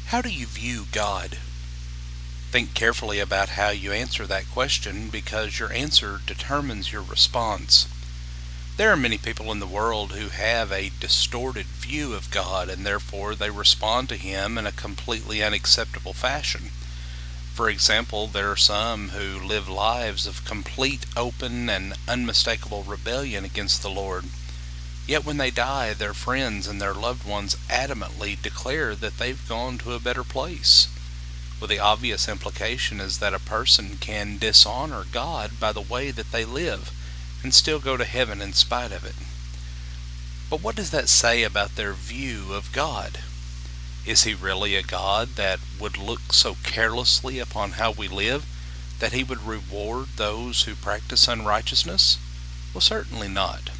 How do you view God? Think carefully about how you answer that question because your answer determines your response. There are many people in the world who have a distorted view of God and therefore they respond to Him in a completely unacceptable fashion. For example, there are some who live lives of complete, open, and unmistakable rebellion against the Lord. Yet when they die, their friends and their loved ones adamantly declare that they've gone to a better place. Well, the obvious implication is that a person can dishonor God by the way that they live and still go to heaven in spite of it. But what does that say about their view of God? Is He really a God that would look so carelessly upon how we live that He would reward those who practice unrighteousness? Well, certainly not.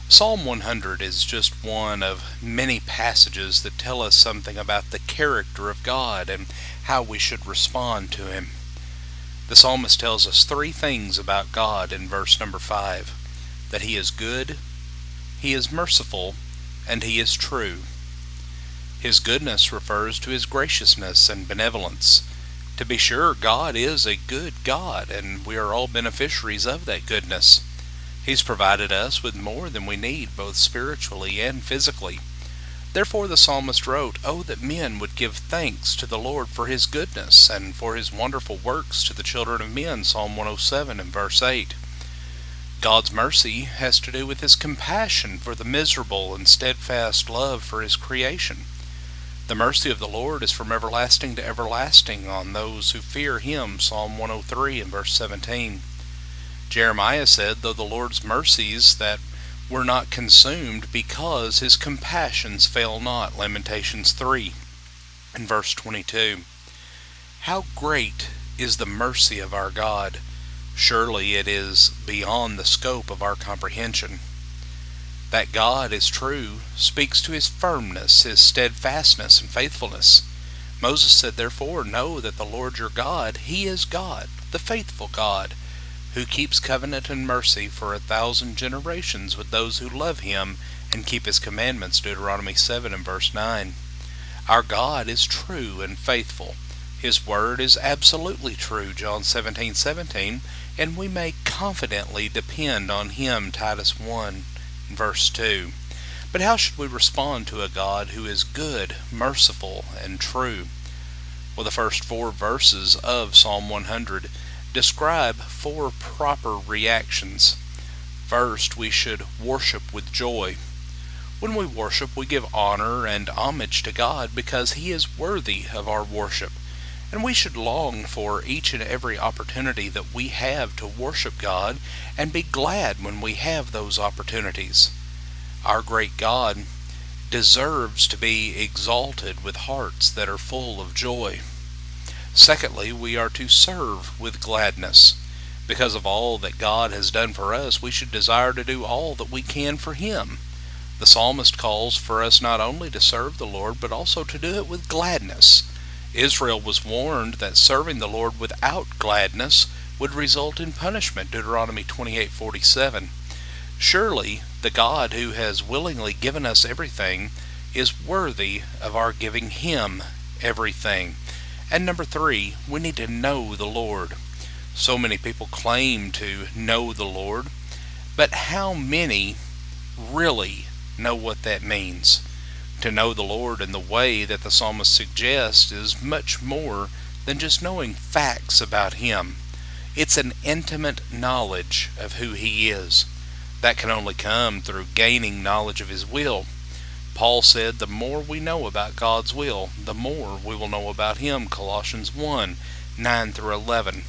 Psalm 100 is just one of many passages that tell us something about the character of God and how we should respond to Him. The psalmist tells us three things about God in verse number 5: that He is good, He is merciful, and He is true. His goodness refers to His graciousness and benevolence. To be sure, God is a good God, and we are all beneficiaries of that goodness. He's provided us with more than we need, both spiritually and physically. Therefore the psalmist wrote, "Oh, that men would give thanks to the Lord for His goodness, and for His wonderful works to the children of men," Psalm 107 and verse 8. God's mercy has to do with His compassion for the miserable and steadfast love for His creation. The mercy of the Lord is from everlasting to everlasting on those who fear Him, Psalm 103 and verse 17. Jeremiah said, "Though the Lord's mercies that were not consumed, because His compassions fail not," Lamentations 3 and verse 22. How great is the mercy of our God! Surely it is beyond the scope of our comprehension. That God is true speaks to His firmness, His steadfastness, and faithfulness. Moses said, "Therefore know that the Lord your God, He is God, the faithful God, who keeps covenant and mercy for 1,000 generations with those who love Him and keep His commandments," Deuteronomy 7 and verse 9. Our God is true and faithful. His word is absolutely true, John 17:17, and we may confidently depend on Him, Titus 1 verse 2. But how should we respond to a God who is good, merciful, and true? Well, the first 4 verses of Psalm 100 describe 4 proper reactions. First, we should worship with joy. When we worship, we give honor and homage to God because He is worthy of our worship, and we should long for each and every opportunity that we have to worship God and be glad when we have those opportunities. Our great God deserves to be exalted with hearts that are full of joy. Secondly, we are to serve with gladness. Because of all that God has done for us, we should desire to do all that we can for Him. The psalmist calls for us not only to serve the Lord, but also to do it with gladness. Israel was warned that serving the Lord without gladness would result in punishment, Deuteronomy 28:47. Surely, the God who has willingly given us everything is worthy of our giving Him everything. And number 3, we need to know the Lord. So many people claim to know the Lord, but how many really know what that means? To know the Lord in the way that the psalmist suggests is much more than just knowing facts about Him. It's an intimate knowledge of who He is. That can only come through gaining knowledge of His will. Paul said, "The more we know about God's will, the more we will know about Him," Colossians 1, 9 through 11.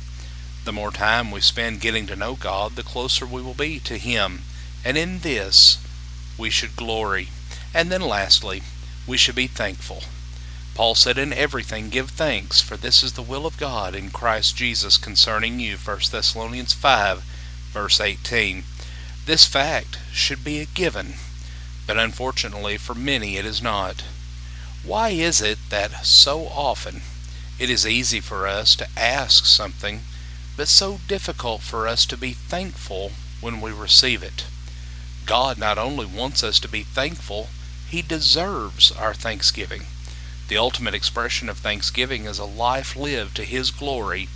The more time we spend getting to know God, the closer we will be to Him, and in this we should glory. And then lastly, we should be thankful. Paul said, "In everything give thanks, for this is the will of God in Christ Jesus concerning you," 1 Thessalonians 5, verse 18. This fact should be a given, but unfortunately for many it is not. Why is it that so often it is easy for us to ask something, but so difficult for us to be thankful when we receive it? God not only wants us to be thankful, He deserves our thanksgiving. The ultimate expression of thanksgiving is a life lived to His glory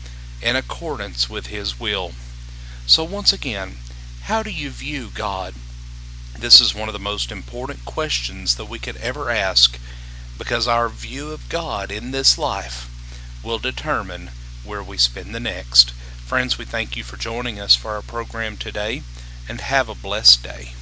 in accordance with His will. So once again, how do you view God? This is one of the most important questions that we could ever ask, because our view of God in this life will determine where we spend the next. Friends, we thank you for joining us for our program today, and have a blessed day.